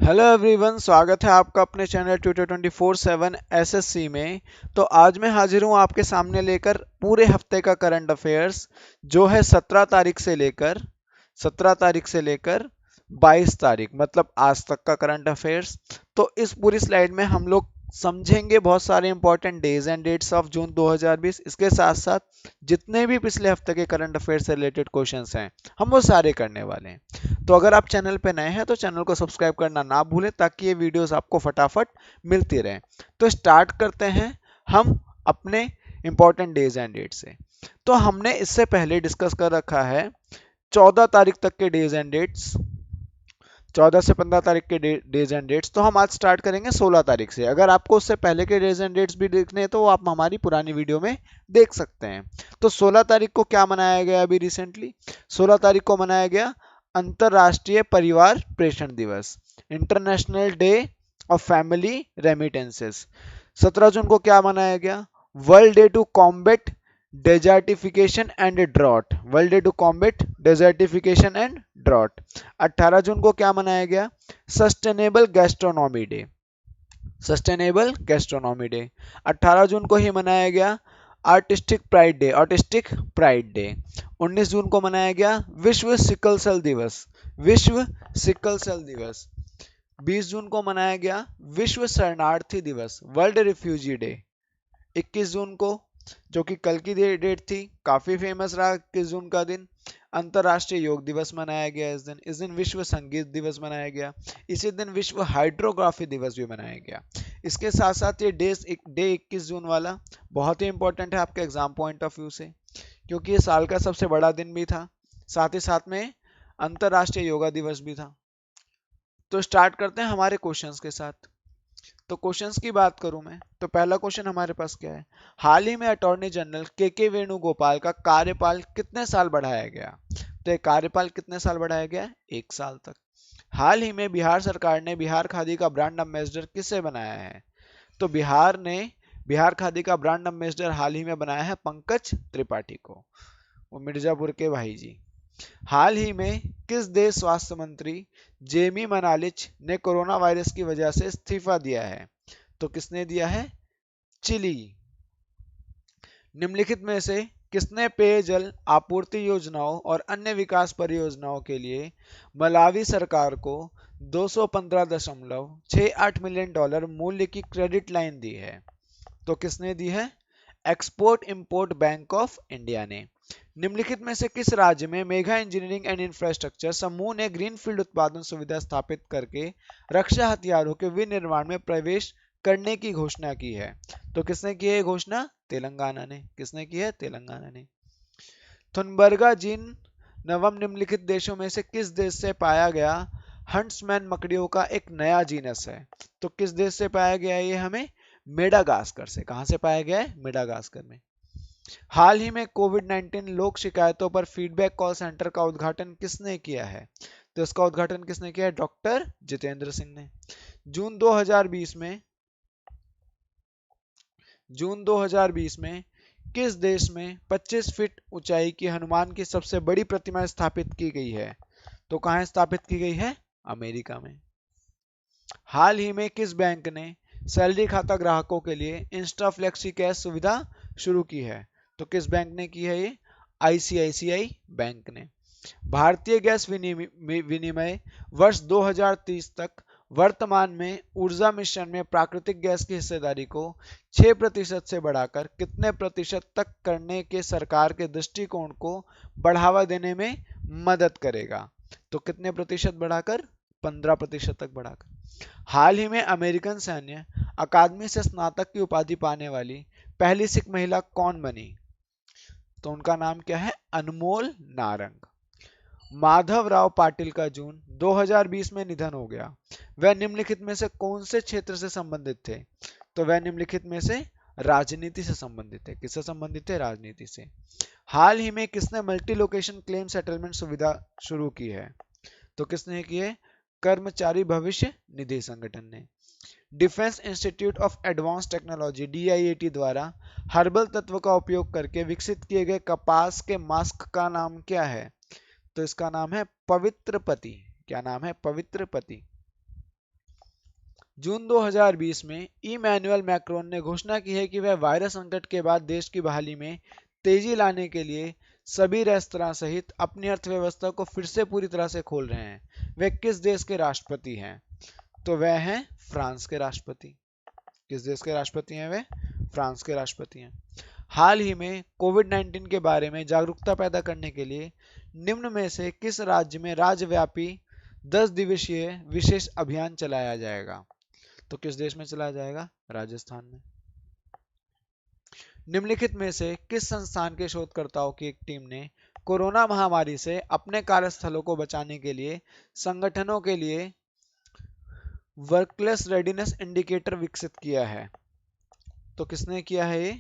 Hello everyone, स्वागत है आपका अपने चैनल ट्यूटर 24/7 एसएससी में। तो आज मैं हाजिर हूं आपके सामने लेकर पूरे हफ्ते का करंट अफेयर्स, जो है 17 तारीख से लेकर 22 तारीख, मतलब आज तक का करंट अफेयर्स। तो इस पूरी स्लाइड में हम लोग समझेंगे बहुत सारे important days and dates of June 2020। इसके साथ साथ जितने भी पिछले हफ्ते के करंट अफेयर्स से रिलेटेड क्वेश्चंस हैं, हम वो सारे करने वाले हैं। तो अगर आप चैनल पे नए हैं तो चैनल को सब्सक्राइब करना ना भूलें, ताकि ये वीडियोस आपको फटाफट मिलती रहें। तो स्टार्ट करते हैं हम अपने इंपॉर्टेंट डेज एंड डेट से। तो हमने इससे पहले डिस्कस कर रखा है 14 तारीख तक के डेज एंड डेट्स, 14 से 15 तारीख के डेज एंड डेट्स। तो हम आज स्टार्ट करेंगे 16 तारीख से। अगर आपको उससे पहले के डेज एंड डेट्स भी देखने हैं तो आप हमारी पुरानी वीडियो में देख सकते हैं। तो 16 तारीख को क्या मनाया गया अभी रिसेंटली? 16 तारीख को मनाया गया अंतरराष्ट्रीय परिवार प्रेषण दिवस, international day of family remittances. 17 जून को क्या मनाया गया? World day to combat desertification and drought, world day to combat desertification and drought. 18 जून को क्या मनाया गया? Sustainable gastronomy day, sustainable gastronomy day. 18 जून को ही मनाया गया artistic pride day, artistic pride day. 19 जून को मनाया गया विश्व सिकल सेल दिवस, विश्व सिकल सेल दिवस। 20 जून को मनाया गया विश्व शरणार्थी दिवस, वर्ल्ड रिफ्यूजी डे। 21 जून को, जो कि कल की डेट थी, काफी फेमस रहा 21 जून का दिन, अंतरराष्ट्रीय योग दिवस मनाया गया। इस दिन विश्व संगीत दिवस मनाया गया। इसी दिन विश्व हाइड्रोग्राफी दिवस भी मनाया गया। इसके साथ साथ ये डे 21 जून वाला बहुत ही इंपॉर्टेंट है आपके एग्जाम पॉइंट ऑफ व्यू से, क्योंकि ये साल का सबसे बड़ा दिन भी था, साथ ही साथ में अंतरराष्ट्रीय योगा दिवस भी था। तो स्टार्ट करते हैं हमारे क्वेश्चंस के साथ। तो क्वेश्चंस की बात करूं मैं, तो पहला क्वेश्चन हमारे पास क्या है? हाल ही में अटॉर्नी जनरल के वेणुगोपाल का कार्यकाल कितने साल बढ़ाया गया? तो ये कार्यकाल कितने साल बढ़ाया गया? 1 साल तक। हाल ही में बिहार सरकार ने बिहार खादी का ब्रांड एम्बेसडर किसे बनाया है? तो बिहार ने बिहार खादी का ब्रांड एम्बेसडर हाल ही में बनाया है पंकज त्रिपाठी को, वो मिर्जापुर के भाई जी। हाल ही में किस देश स्वास्थ्य मंत्री जेमी मनालिच ने कोरोना वायरस की वजह से इस्तीफा दिया है? तो किसने दिया है? चिली। निम्नलिखित में से किसने पेयजल आपूर्ति योजनाओं और अन्य विकास परियोजनाओं के लिए मलावी सरकार को 215.68 मिलियन डॉलर मूल्य की क्रेडिट लाइन दी है? तो किसने दी है? Export import bank of India ने। निम्नलिखित में से किस राज्य में मेगा इंजीनियरिंग एंड इंफ्रास्ट्रक्चर समूह ने ग्रीनफील्ड उत्पादन सुविधा स्थापित करके रक्षा हथियारों के विनिर्माण में प्रवेश करने की घोषणा की है? तो किसने की है घोषणा? तेलंगाना ने। किसने की है? तेलंगाना ने। थुनबर्गा जीन नवम निम्नलिखित देशों में से किस देश से पाया गया हंट्समैन मकड़ियों का एक नया जीनस है? तो किस देश से पाया गया है ये? हमें मेडागास्कर से। कहां से पाया गया है? मेडागास्कर में। हाल ही में कोविड-19 लोक शिकायतों पर फीडबैक कॉल सेंटर का उद्घाटन किसने किया है? तो इसका उद्घाटन किसने किया है? डॉक्टर जितेंद्र सिंह ने। जून 2020 में जून 2020 में किस देश में 25 फीट ऊंचाई की हनुमान की सबसे बड़ी प्रतिमा स्थापित की गई है? तो कहां स्थापित की गई है? अमेरिका में। हाल ही में किस बैंक ने सैलरी खाता ग्राहकों के लिए इंस्टा फ्लेक्सी कैश सुविधा शुरू की है? तो किस बैंक ने की है ये? आईसीआईसीआई बैंक ने। भारतीय गैस विनिमय वर्ष 2030 तक वर्तमान में ऊर्जा मिश्रण में प्राकृतिक गैस की हिस्सेदारी को 6% से बढ़ाकर कितने प्रतिशत तक करने के सरकार के दृष्टिकोण को बढ़ावा देने में मदद करेगा? तो कितने प्रतिशत बढ़ाकर? 15% तक बढ़ाकर। हाल ही में अमेरिकन सैन्य अकादमी से स्नातक की उपाधि पाने वाली पहली सिख महिला कौन बनी? तो उनका नाम क्या है? अनमोल नारंग। माधवराव पाटिल का जून 2020 में निधन हो गया। वह निम्नलिखित में से कौन से क्षेत्र से संबंधित थे? तो वह निम्नलिखित में से राजनीति से संबंधित है। किससे संबंधित है? राजनीति से। हाल ही में किसने मल्टी लोकेशन क्लेम सेटलमेंट सुविधा शुरू की है? तो किसने की है? कर्मचारी भविष्य निधि संगठन ने। Defence institute of advance technology DIAT द्वारा हर्बल तत्व का उपयोग करके विकसित किए गए कपास के मास्क का नाम क्या है? तो इसका नाम है पवित्र पति। क्या नाम है? पवित्र पति। जून 2020 में इमैनुअल मैक्रोन ने घोषणा की है कि वह वायरस संकट के बाद देश की बहाली में तेजी लाने के लिए सभी रेस्तरां सहित अपनी अर्थव्यवस्था को फिर से पूरी तरह से खोल रहे हैं। वे किस देश के राष्ट्रपति हैं? तो वह हैं फ्रांस के राष्ट्रपति। किस देश के राष्ट्रपति हैं वे? फ्रांस के राष्ट्रपति हैं। हाल ही में कोविड-19 के बारे में जागरूकता पैदा करने के लिए निम्न में से किस राज्य में राज्यव्यापी 10 दिवसीय विशेष अभियान चलाया जाएगा? तो किस देश में चलाया जाएगा? राजस्थान में। निम्नलिखित में से किस संस्थान के शोधकर्ताओं की एक टीम ने कोरोना महामारी से अपने कार्यस्थलों को बचाने के लिए संगठनों के लिए वर्कप्लेस रेडीनेस इंडिकेटर विकसित किया है? तो किसने किया है ये?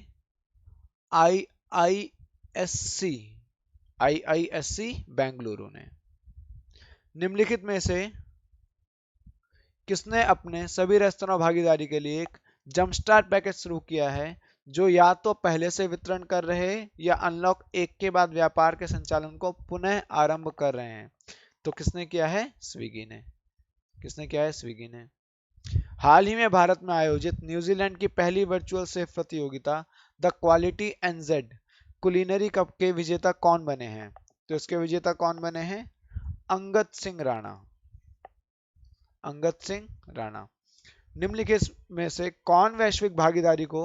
आईआईएससी बेंगलुरु ने। निम्नलिखित में से किसने अपने सभी रेस्तरां भागीदारी के लिए एक जंपस्टार्ट पैकेज शुरू किया है, जो या तो पहले से वितरण कर रहे या अनलॉक 1 के बाद व्यापार के संचालन को पुनः आरंभ कर रहे हैं? तो किसने किया है? स्विगी ने। किसने किया है? स्विगी ने। हाल ही में भारत में आयोजित न्यूजीलैंड की पहली वर्चुअल सेफ प्रतियोगिता द क्वालिटी एनजेड कुलिनरी कप के विजेता कौन बने हैं? तो इसके विजेता कौन बने हैं? अंगद सिंह राणा। अंगद सिंह राणा। निम्नलिखित में से कौन वैश्विक भागीदारी को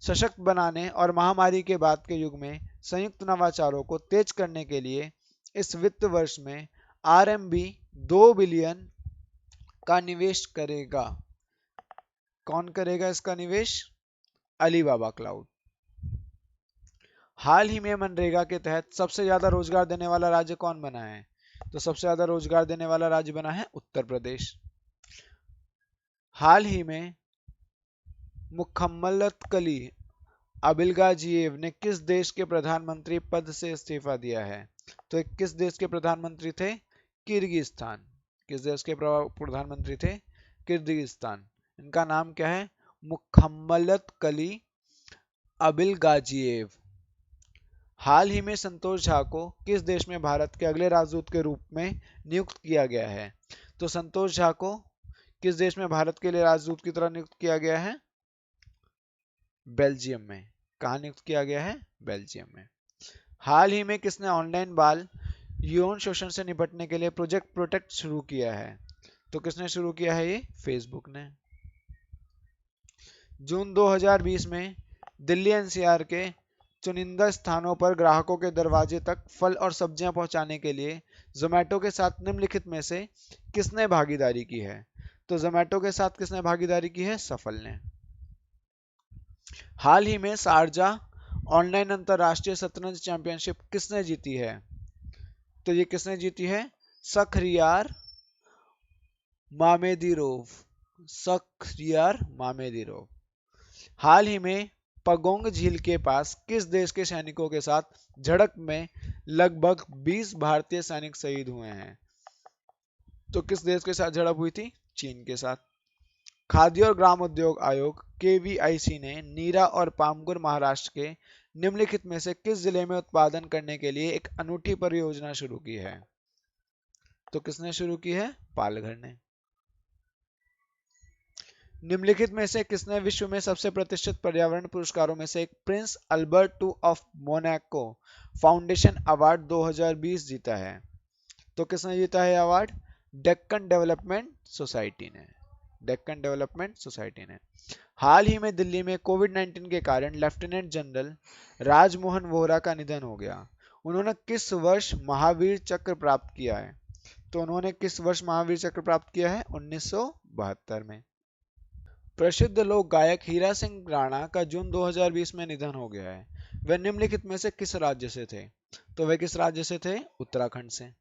सशक्त बनाने और महामारी के बाद के युग में संयुक्त नवाचारों को तेज करने के लिए इस वित्त वर्ष में आरएमबी 2 बिलियन का निवेश करेगा? कौन करेगा इसका निवेश? Alibaba cloud. हाल ही में मनरेगा के तहत सबसे ज्यादा रोजगार देने वाला राज्य कौन बना है? तो सबसे ज्यादा रोजगार देने वाला राज्य बना है उत्तर प्रदेश। हाल ही में मुखम्मलतकली अबिलगाजिएव ने किस देश के प्रधानमंत्री पद से इस्तीफा दिया है? तो किस देश के प्रधानमंत्री थे? किर्गिस्तान। किस देश के प्रधानमंत्री थे? किर्गिस्तान। इनका नाम क्या है? मुखम्मलतकली अबिलगाजिएव। हाल ही में संतोष झा को किस देश में भारत के अगले राजदूत के रूप में नियुक्त किया गया है? तो संतोष झा को किस देश में भारत के लिए राजदूत की तरह नियुक्त किया गया है? बेल्जियम में। कहाँ नियुक्त किया गया है? बेल्जियम में। हाल ही में किसने ऑनलाइन बाल यौन शोषण से निपटने के लिए प्रोजेक्ट प्रोटेक्ट शुरू किया है? तो किसने शुरू किया है ये? फेसबुक ने। जून 2020 में दिल्ली एनसीआर के चुनिंदा स्थानों पर ग्राहकों के दरवाजे तक फल और सब्जियां पहुंचाने के लिए जोमेटो के साथ निम्नलिखित में से किसने भागीदारी की है? तो जोमेटो के साथ किसने भागीदारी की है? सफल ने। हाल ही में शारजाह ऑनलाइन अंतरराष्ट्रीय शतरंज चैंपियनशिप किसने जीती है? तो ये किसने जीती है? शखरियार मामेदीरोव। शखरियार मामेदीरोव। हाल ही में पगोंग झील के पास किस देश के सैनिकों के साथ झड़प में लगभग 20 भारतीय सैनिक शहीद हुए हैं? तो किस देश के साथ झड़प हुई थी? चीन के साथ। खाद्य और ग्राम उद्योग आयोग केवीआईसी ने नीरा और पामगुर महाराष्ट्र के निम्नलिखित में से किस जिले में उत्पादन करने के लिए एक अनूठी परियोजना शुरू की है? तो किसने शुरू की है? पालघर ने। निम्नलिखित में से किसने विश्व में सबसे प्रतिष्ठित पर्यावरण पुरस्कारों में से एक Prince Albert II of Monaco foundation award 2020 जीता है? तो किसने जीता है अवार्ड? डेक्कन डेवलपमेंट सोसाइटी ने। डेक्कन डेवलपमेंट सोसाइटी ने। हाल ही में दिल्ली में कोविड-19 के कारण लेफ्टिनेंट जनरल राजमोहन वोहरा का निधन हो गया। उन्होंने किस वर्ष महावीर चक्र प्राप्त किया है? तो उन्होंने किस वर्ष महावीर चक्र प्राप्त किया है? 1972 में। प्रसिद्ध लोक गायक हीरा सिंह राणा का जून 2020 में निधन हो गया है। वह निम्नलिखित में से किस राज्य से थे? तो वह किस राज्य से थे? उत्तराखंड से।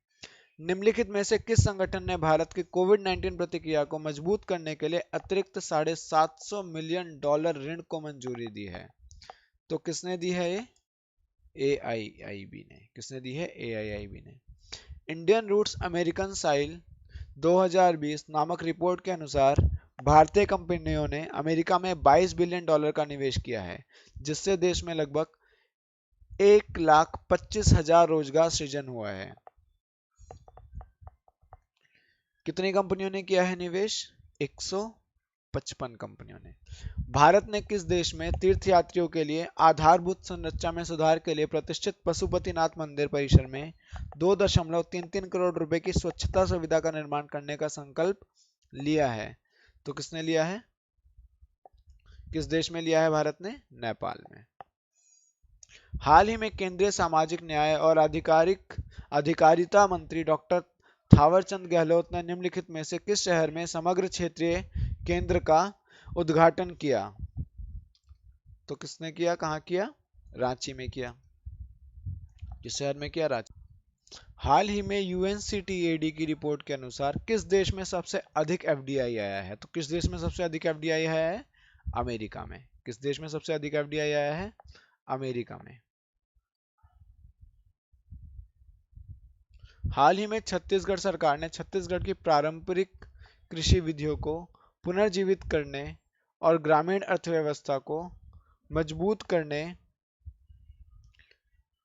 निम्नलिखित में से किस संगठन ने भारत की कोविड-19 प्रतिक्रिया को मजबूत करने के लिए अतिरिक्त $750 मिलियन ऋण को मंजूरी दी है? तो किसने दी है ये? एआईआईबी ने। किसने दी है? एआईआईबी ने। इंडियन रूट्स अमेरिकन साइल 2020 नामक रिपोर्ट के अनुसार भारतीय कंपनियों ने अमेरिका में $22 बिलियन का निवेश किया है, जिससे देश में लगभग 1,25,000 रोजगार सृजन हुआ है। कितनी कंपनियों ने किया है निवेश? 55 कंपनियों ने। भारत ने किस देश में तीर्थयात्रियों के लिए आधारभूत संरचना में सुधार के लिए प्रतिष्ठित पशुपतिनाथ मंदिर परिसर में 2.33 करोड़ रुपए की स्वच्छता सुविधा का निर्माण करने का संकल्प लिया है? तो किसने लिया है? किस देश में लिया है भारत ने? नेपाल में। हाल ही में केंद्रीय सामाजिक न्याय और अधिकारिता मंत्री डॉक्टर थावरचंद गहलोत ने निम्नलिखित में से किस शहर में समग्र क्षेत्रीय केंद्र का उद्घाटन किया? तो किसने किया? कहाँ किया? रांची में किया। किस शहर में किया? रांची। हाल ही में यूएनसीटीएडी की रिपोर्ट के अनुसार किस देश में सबसे अधिक एफडीआई आया है? तो किस देश में सबसे अधिक एफडीआई आया है? अमेरिका में। किस देश में सबसे अधिक एफडीआई आया है? अमेरिका में। हाल ही में छत्तीसगढ़ सरकार ने छत्तीसगढ़ की पारंपरिक कृषि विधियों को पुनर्जीवित करने और ग्रामीण अर्थव्यवस्था को मजबूत करने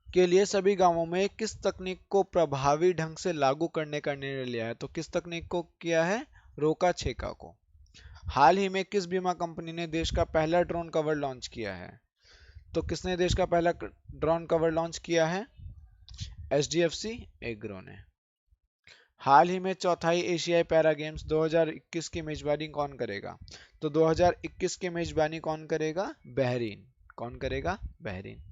के लिए सभी गांवों में किस तकनीक को प्रभावी ढंग से लागू करने का निर्णय लिया है? तो किस तकनीक को किया है? रोका छेका को। हाल ही में किस बीमा कंपनी ने देश का पहला ड्रोन कवर लॉन्च किया है? तो किसने देश का पहला ड्रोन कवर लॉन्च किया है? एचडीएफसी एग्रो ने। हाल ही में चौथाई एशियाई पैरा गेम्स 2021 की मेजबानी कौन करेगा? तो 2021 की मेजबानी कौन करेगा? बहरीन। कौन करेगा? बहरीन।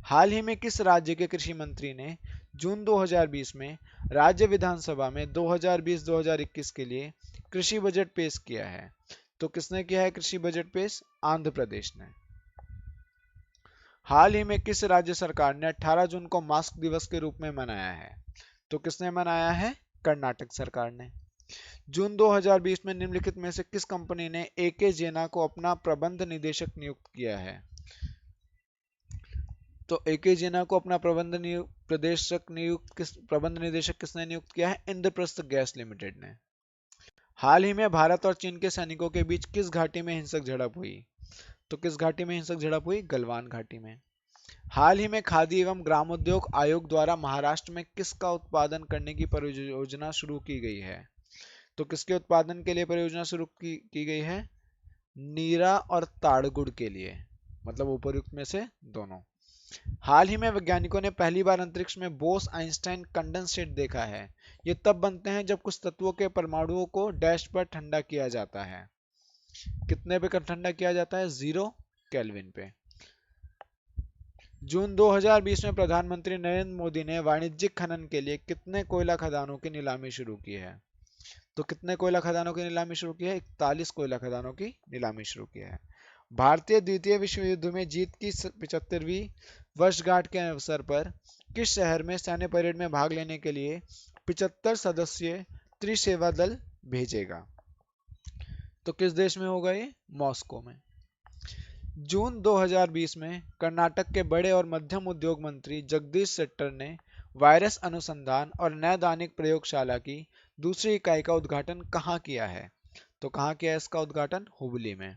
हाल ही में किस राज्य के कृषि मंत्री ने जून 2020 में राज्य विधानसभा में 2020-2021 के लिए कृषि बजट पेश किया है? तो किसने किया है कृषि बजट पेश? आंध्र प्रदेश ने। हाल ही में किस राज्य सरकार ने 18 जून को मास्क दिवस के रूप में मनाया है? तो किसने मनाया है? कर्नाटक सरकार ने। जून 2020 में निम्नलिखित में से किस कंपनी ने एके जेना को अपना प्रबंध निदेशक नियुक्त किया है? तो एके जेना को अपना प्रबंध निदेशक किसने नियुक्त किया है? इंद्रप्रस्थ गैस लिमिटेड ने। हाल ही में भारत और चीन के सैनिकों के बीच किस घाटी में हिंसक झड़प हुई? तो किस घाटी में हिंसक झड़प हुई? गलवान घाटी में। हाल ही में खादी एवं ग्रामोद्योग आयोग द्वारा महाराष्ट्र में किसका उत्पादन करने की परियोजना शुरू की गई है? तो किसके उत्पादन के लिए परियोजना शुरू की गई है? नीरा और ताड़गुड़ के लिए, मतलब उपयुक्त में से दोनों। हाल ही में वैज्ञानिकों ने पहली बार अंतरिक्ष में बोस आइंस्टाइन कंडेंसेट देखा है। ये तब बनते हैं जब कुछ तत्वों के परमाणुओं को डैश पर ठंडा किया जाता है। कितने पे ठंडा किया जाता है? 0 केल्विन पे। जून 2020 में प्रधानमंत्री नरेंद्र मोदी ने वाणिज्यिक खनन के लिए कितने कोयला खदानों की नीलामी शुरू की है? तो कितने कोयला खदानों की नीलामी शुरू की है? 41 कोयला खदानों की नीलामी शुरू की है। भारतीय द्वितीय विश्व युद्ध में जीत की 75वीं वर्षगांठ के अवसर पर किस शहर में सैन्य परेड में भाग लेने के लिए 75 सदस्यीय त्रिसेवा दल भेजेगा? तो किस देश में होगा ये? मॉस्को में। जून 2020 में कर्नाटक के बड़े और मध्यम उद्योग मंत्री जगदीश शेट्टर ने वायरस अनुसंधान और नैदानिक प्रयोगशाला की दूसरी इकाई का उद्घाटन कहाँ किया है? तो कहाँ किया है इसका उद्घाटन? हुबली में।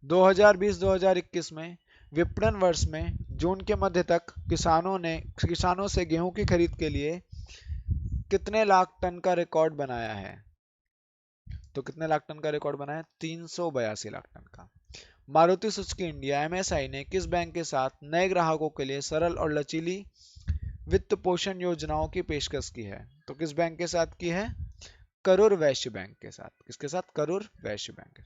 2020-2021 में विपणन वर्ष में जून के मध्य तक किसानों से गेहूं की खरीद के लिए कितने लाख टन का रिकॉर्ड बनाया है? तो कितने लाख टन का रिकॉर्ड बनाया है? 382 लाख टन का। मारुति सुजुकी इंडिया एमएसआई ने किस बैंक के साथ नए ग्राहकों के लिए सरल और लचीली वित्त पोषण योजनाओं की पेशकश की है? तो किस बैंक के साथ की है? करूर वैश्य बैंक के साथ। किसके साथ? करूर वैश्य बैंक।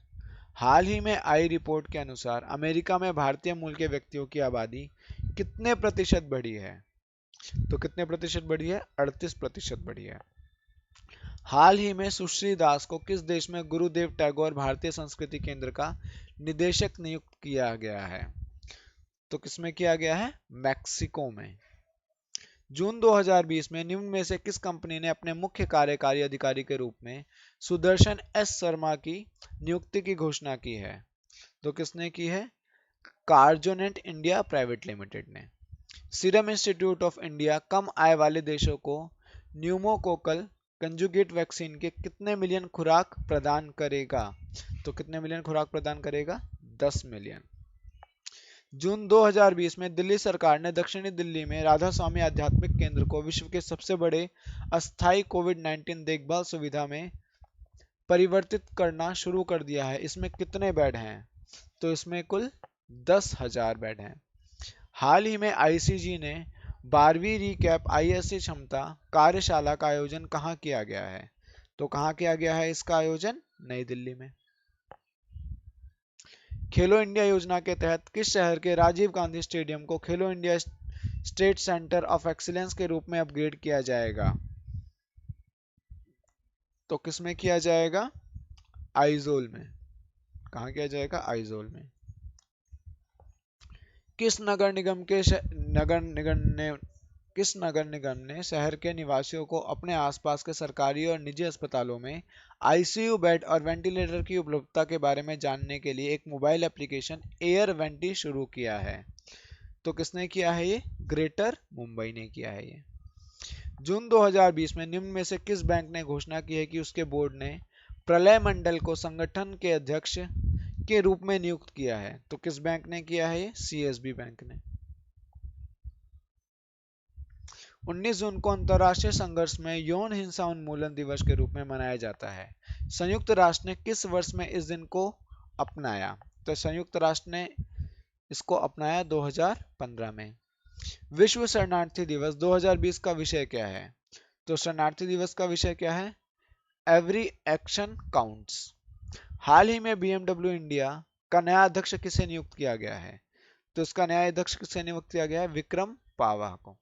हाल ही में आई रिपोर्ट के अनुसार अमेरिका में भारतीय मूल के व्यक्तियों की आबादी कितने प्रतिशत बढ़ी है? तो कितने प्रतिशत बढ़ी है? 38% बढ़ी है। हाल ही में सुश्री दास को किस देश में गुरुदेव टैगोर भारतीय संस्कृति केंद्र का निदेशक नियुक्त किया गया है? तो किसमें किया गया है? मैक्सिको में। जून 2020 में निम्न में से किस कंपनी ने अपने मुख्य कार्यकारी अधिकारी के रूप में सुदर्शन एस शर्मा की नियुक्ति की घोषणा की है? तो किसने की है? कार्जोनेट इंडिया प्राइवेट लिमिटेड ने। सीरम इंस्टीट्यूट ऑफ इंडिया कम आय वाले देशों को न्यूमोकोकल कंजुगेट वैक्सीन के कितने मिलियन खुराक प्रदान करेगा? तो कितने मिलियन खुराक प्रदान करेगा? 10 मिलियन। जून 2020 में दिल्ली सरकार ने दक्षिणी दिल्ली में राधा स्वामी आध्यात्मिक केंद्र को विश्व के सबसे बड़े अस्थायी कोविड-19 देखभाल सुविधा में परिवर्तित करना शुरू कर दिया है। इसमें कितने बेड हैं? तो इसमें कुल 10,000 बेड हैं। हाल ही में आईसीजी ने 12वीं रिकैप आईएससी क्षमता कार्यशाला का आयोजन कहाँ किया गया है? तो कहाँ किया गया है इसका आयोजन? नई दिल्ली में। खेलो इंडिया योजना के तहत किस शहर के राजीव गांधी स्टेडियम को खेलो India state centre of excellence के रूप में अपग्रेड किया जाएगा? तो किसमें किया जाएगा? आइजोल में। कहाँ किया जाएगा? आइजोल में। किस नगर निगम के नगर निगम ने शहर के निवासियों को अपने आसपास के सरकारी और निजी अस्पतालों में आईसीयू बेड और वेंटिलेटर की उपलब्धता के बारे में जानने के लिए एक मोबाइल एप्लीकेशन एयर वेंटी शुरू किया है? तो किसने किया है ये? ग्रेटर मुंबई ने किया है ये। जून 2020 में निम्न में से किस बैंक ने घोषणा की है कि उसके बोर्ड ने प्रलय मंडल को संगठन के अध्यक्ष के रूप में नियुक्त किया है? तो किस बैंक ने किया है ये? सीएसबी बैंक ने। 19 जून को अंतर्राष्ट्रीय संघर्ष में यौन हिंसा उन्मूलन दिवस के रूप में मनाया जाता है। संयुक्त राष्ट्र ने किस वर्ष में इस दिन को अपनाया? तो संयुक्त राष्ट्र ने इसको अपनाया 2015 में। विश्व शरणार्थी दिवस 2020 का विषय क्या है? तो शरणार्थी दिवस का विषय क्या है? Every action counts. हाल ही में BMW इंडिया का नया अध्यक्ष किसे नियुक्त किया गया है? तो इसका नया अध्यक्ष किसे नियुक्त किया गया है? विक्रम पावा को।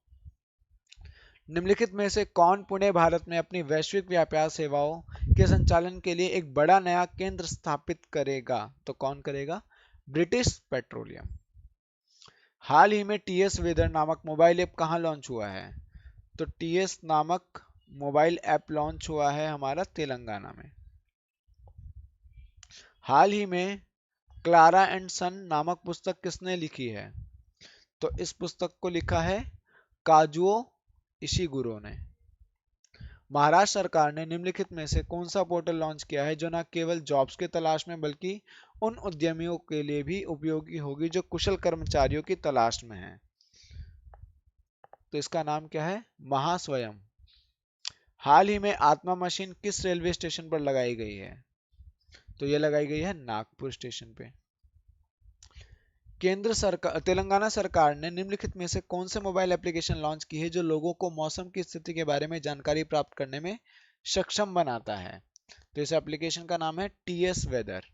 निम्नलिखित में से कौन पुणे भारत में अपनी वैश्विक व्यापार सेवाओं के संचालन के लिए एक बड़ा नया केंद्र स्थापित करेगा? तो कौन करेगा? British petroleum. हाल ही में टीएस वेदर नामक मोबाइल ऐप कहाँ लॉन्च हुआ है? तो टीएस नामक मोबाइल ऐप लॉन्च हुआ है हमारा तेलंगाना में। हाल ही में क्लारा एंड सन नामक पुस्तक किसने लिखी है? तो इस पुस्तक को लिखा है काजुओ इशिगुरो ने। महाराष्ट्र सरकार ने निम्नलिखित में से कौन सा पोर्टल लॉन्च किया है जो न केवल जॉब्स की तलाश में बल्कि उन उद्यमियों के लिए भी उपयोगी होगी जो कुशल कर्मचारियों की तलाश में हैं? तो इसका नाम क्या है? महास्वयं। हाल ही में आत्मा मशीन किस रेलवे स्टेशन पर लगाई गई है? तो यह लगाई गई है नागपुर स्टेशन पे। केंद्र सरकार तेलंगाना सरकार ने निम्नलिखित में से कौन से मोबाइल एप्लीकेशन लॉन्च की है जो लोगों को मौसम की स्थिति के बारे में जानकारी प्राप्त करने में सक्षम बनाता है? तो इस एप्लीकेशन का नाम है टीएस वेदर।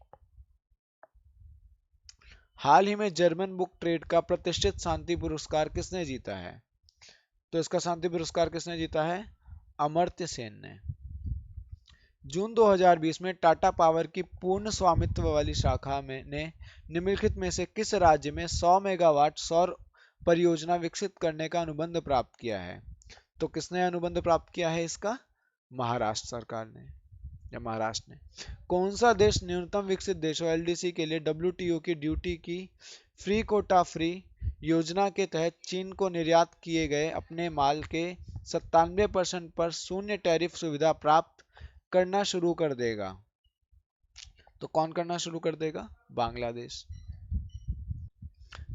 हाल ही में जर्मन बुक ट्रेड का प्रतिष्ठित शांति पुरस्कार किसने जीता है? तो इसका शांति पुरस्कार किसने जीता है? अमर्त्य सेन ने। जून 2020 में टाटा पावर की पूर्ण स्वामित्व वाली शाखा में ने निम्नलिखित में से किस राज्य में 100 मेगावाट सौर परियोजना विकसित करने का अनुबंध प्राप्त किया है? तो किसने अनुबंध प्राप्त किया है इसका? महाराष्ट्र सरकार ने या महाराष्ट्र ने। कौन सा देश न्यूनतम विकसित देशों एलडीसी के लिए डब्ल्यूटीओ की ड्यूटी की फ्री कोटा फ्री योजना के तहत चीन को निर्यात किए गए अपने माल के 97% पर शून्य टैरिफ सुविधा प्राप्त करना शुरू कर देगा? तो कौन करना शुरू कर देगा? बांग्लादेश।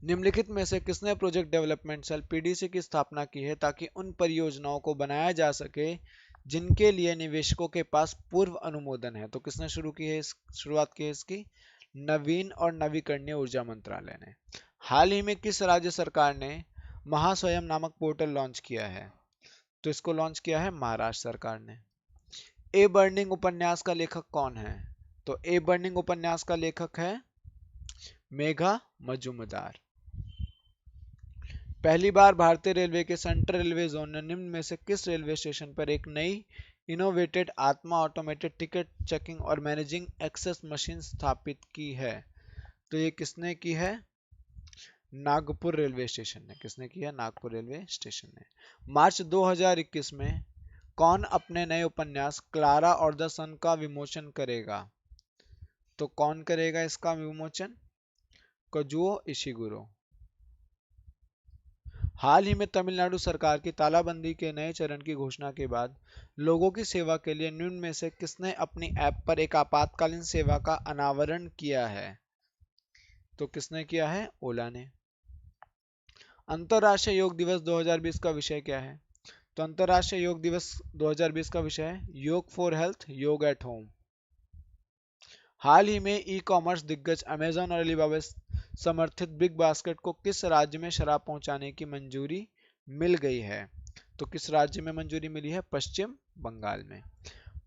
निम्नलिखित में से किसने प्रोजेक्ट डेवलपमेंट सेल पीडीसी की स्थापना की है ताकि उन परियोजनाओं को बनाया जा सके जिनके लिए निवेशकों के पास पूर्व अनुमोदन है? तो किसने शुरुआत की है इसकी? नवीन और नवीकरणीय ऊर्जा मंत्रालय ने। हाल ही में किस राज्य सरकार ने महास्वयं नामक पोर्टल लॉन्च किया है? तो इसको लॉन्च किया है महाराष्ट्र सरकार ने। ए बर्निंग उपन्यास का लेखक कौन है? तो ए बर्निंग उपन्यास का लेखक है मेघा मजुमदार। पहली बार भारतीय रेलवे के सेंट्रल रेलवे जोन ने निम्न में से किस रेलवे स्टेशन पर एक नई इनोवेटेड आत्मा ऑटोमेटेड टिकट चेकिंग और मैनेजिंग एक्सेस मशीन स्थापित की है? तो ये किसने की है? नागपुर रेलवे स्टेशन ने। किसने की है? नागपुर रेलवे स्टेशन ने। मार्च 2021 में कौन अपने नए उपन्यास क्लारा और द सन का विमोचन करेगा? तो कौन करेगा इसका विमोचन? Kazuo Ishiguro. हाल ही में तमिलनाडु सरकार की तालाबंदी के नए चरण की घोषणा के बाद लोगों की सेवा के लिए निम्न में से किसने अपनी ऐप पर एक आपातकालीन सेवा का अनावरण किया है? तो किसने किया है? ओला ने। अंतरराष्ट्रीय योग दिवस 2020 का विषय क्या है? तो अंतरराष्ट्रीय योग दिवस 2020 का विषय है योग फॉर हेल्थ, योग एट होम। हाल ही में ई कॉमर्स दिग्गज अमेजॉन और अलीबाबा समर्थित बिग बास्केट को किस राज्य में शराब पहुंचाने की मंजूरी मिल गई है? तो किस राज्य में मंजूरी मिली है? पश्चिम बंगाल में।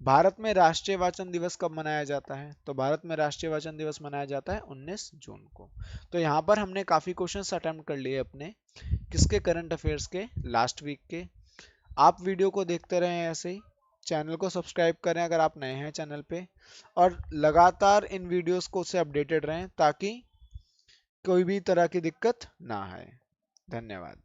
भारत में राष्ट्रीय वाचन दिवस कब मनाया जाता है? तो भारत में राष्ट्रीय वाचन दिवस मनाया जाता है 19 जून को। तो यहाँ पर हमने काफी क्वेश्चंस अटेम्प्ट कर लिए अपने, किसके? करंट अफेयर्स के, लास्ट वीक के। आप वीडियो को देखते रहें ऐसे ही, चैनल को सब्सक्राइब करें अगर आप नए हैं चैनल पे, और लगातार इन वीडियोस को से अपडेटेड रहें ताकि कोई भी तरह की दिक्कत ना आए। धन्यवाद।